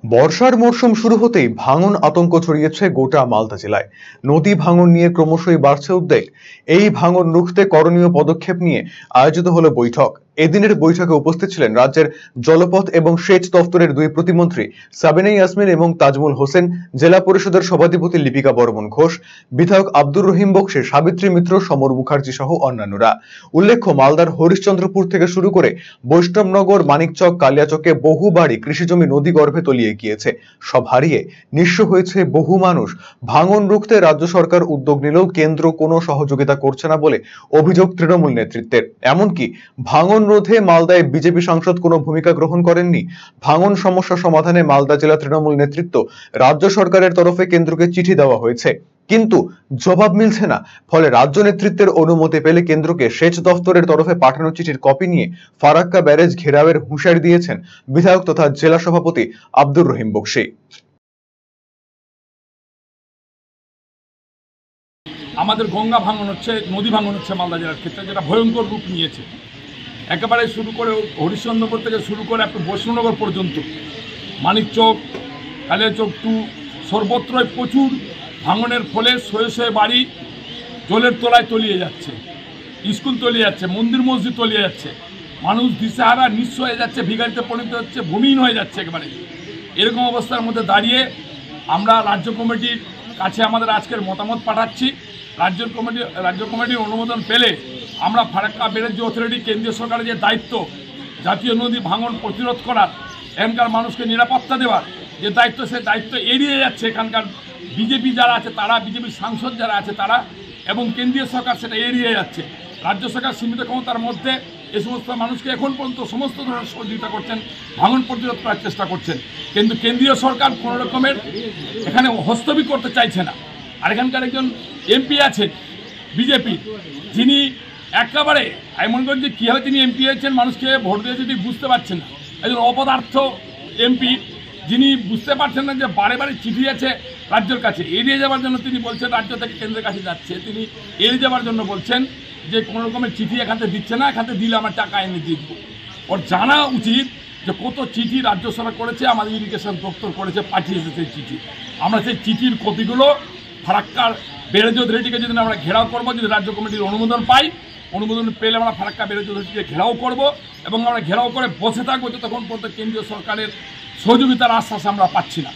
বর্ষার মরশুম শুরু হতেই ভাঙন আতঙ্ক ছড়িয়েছে গোটা মালদা জেলায়। নদী ভাঙন নিয়ে ক্রমশই বাড়ছে উদ্বেগ। এই ভাঙন রুখতে করণীয় পদক্ষেপ নিয়ে আয়োজিত হলো বৈঠক। এদিনের বৈঠকে উপস্থিত ছিলেন রাজ্যের জলপথ এবং সেচ দফতরের দুই প্রতিমন্ত্রী সাবিনা ইয়াসমিন এবং তাজমুল হোসেন, জেলা পরিষদের সভাধিপতি লিপিকা বর্মন ঘোষ, বিধায়ক আব্দুর রহিম বক্সী, সাবিত্রী মিত্র, সমর মুখার্জি সহ অন্যান্যরা। উল্লেখ্য, মালদার হরিশ্চন্দ্রপুর থেকে শুরু করে বৈষ্ণবনগর, মানিকচক, কালিয়াচকে বহু বাড়ি কৃষিজমি নদী গর্ভে তলিয়ে গিয়েছে। সব হারিয়ে নিঃস্ব হয়েছে বহু মানুষ। ভাঙন রুখতে রাজ্য সরকার উদ্যোগ নিলেও কেন্দ্র কোনো সহযোগিতা করছে না বলে অভিযোগ তৃণমূল নেতৃত্বের। এমনকি ভাঙন রোধে মালদায় বিজেপি সাংসদ কোনো ভূমিকা গ্রহণ করেননি। ভাঙন সমস্যা সমাধানে মালদা জেলা তৃণমূল নেতৃত্ব রাজ্য সরকারের তরফে কেন্দ্রকে চিঠি দেওয়া হয়েছে, কিন্তু জবাব মিলছে না। ফলে রাজ্য নেতৃত্বের অনুমতি পেলে কেন্দ্রকে সেচ দফতরের তরফে পাঠানো চিঠির কপি নিয়ে ফারাক্কা ব্যারেজ ঘেরাওয়ের হুঁশিয়ারি দিয়েছেন বিধায়ক তথা জেলা সভাপতি আব্দুর রহিম বক্সী। আমাদের গঙ্গা ভাঙন হচ্ছে, নদী ভাঙন হচ্ছে মালদা জেলার ক্ষেত্রে, যেটা ভয়ঙ্কর রূপ নিয়েছে। একেবারে শুরু করে হরিশ্চন্দ্রপুর থেকে শুরু করে একটু বৈষ্ণবনগর পর্যন্ত, মানিকচক, কালিয়াচক টু, সর্বত্রই প্রচুর ভাঙনের ফলে শয়ে শয়ে বাড়ি জলের তলায় তলিয়ে যাচ্ছে, স্কুল তলিয়ে যাচ্ছে, মন্দির মসজিদ তলিয়ে যাচ্ছে, মানুষ দিশেহারা নিঃস্ব হয়ে যাচ্ছে, ভিখারিতে পরিণত হচ্ছে, ভূমিহীন হয়ে যাচ্ছে একেবারে। এরকম অবস্থার মধ্যে দাঁড়িয়ে আমরা রাজ্য কমিটির কাছে আমাদের আজকের মতামত পাঠাচ্ছি। রাজ্য কমিটির অনুমোদন পেলে আমরা ফারাক্কা ব্যারেজ অথরিটি, কেন্দ্রীয় সরকারের যে দায়িত্ব জাতীয় নদী ভাঙন প্রতিরোধ করার, এখানকার মানুষকে নিরাপত্তা দেওয়ার যে দায়িত্ব, সে দায়িত্ব এড়িয়ে যাচ্ছে এখানকার বিজেপি যারা আছে তারা, বিজেপির সাংসদ যারা আছে তারা, এবং কেন্দ্রীয় সরকার সেটা এড়িয়ে যাচ্ছে। রাজ্য সরকার সীমিত ক্ষমতার মধ্যে এ সমস্ত মানুষকে এখন পর্যন্ত সমস্ত ধরনের সহযোগিতা করছেন, ভাঙন প্রতিরোধ করার চেষ্টা করছেন, কিন্তু কেন্দ্রীয় সরকার কোনো রকমের এখানে হস্তক্ষেপ করতে চাইছে না। আর এখানকার একজন এমপি আছে বিজেপি, যিনি একেবারে, আমি মনে করি যে কীভাবে তিনি এমপি হয়েছেন, মানুষকে ভোট দিয়ে যদি বুঝতে পারছেন না। একজন অপদার্থ এমপি, যিনি বুঝতে পারছেন না যে বারে বারে চিঠি আছে রাজ্যের কাছে, এড়িয়ে যাওয়ার জন্য তিনি বলছেন রাজ্য থেকে কেন্দ্রের কাছে যাচ্ছে, তিনি এড়িয়ে যাওয়ার জন্য বলছেন যে কোনো রকমের চিঠি এখান থেকে দিচ্ছে না, এখান থেকে দিলে আমার টাকা এনে দিয়ে দেবো। ওর জানা উচিত যে কত চিঠি রাজ্য সরকার করেছে, আমাদের ইরিগেশন দপ্তর করেছে, পাঠিয়েছে সেই চিঠি। আমরা সেই চিঠির কপিগুলো ফারাক্কার ব্যারেজ অথরিটিকে যদি আমরা ঘেরাও করবো, যদি রাজ্য কমিটির অনুমোদন পাই, অনুমোদন পেলে আমরা ফারাক্কা ব্যারেজ অথরিটিকে ঘেরাও করব, এবং আমরা ঘেরাও করে বসে থাকবো যতক্ষণ পর্যন্ত কেন্দ্রীয় সরকারের সহযোগিতার আশ্বাস আমরা পাচ্ছি না।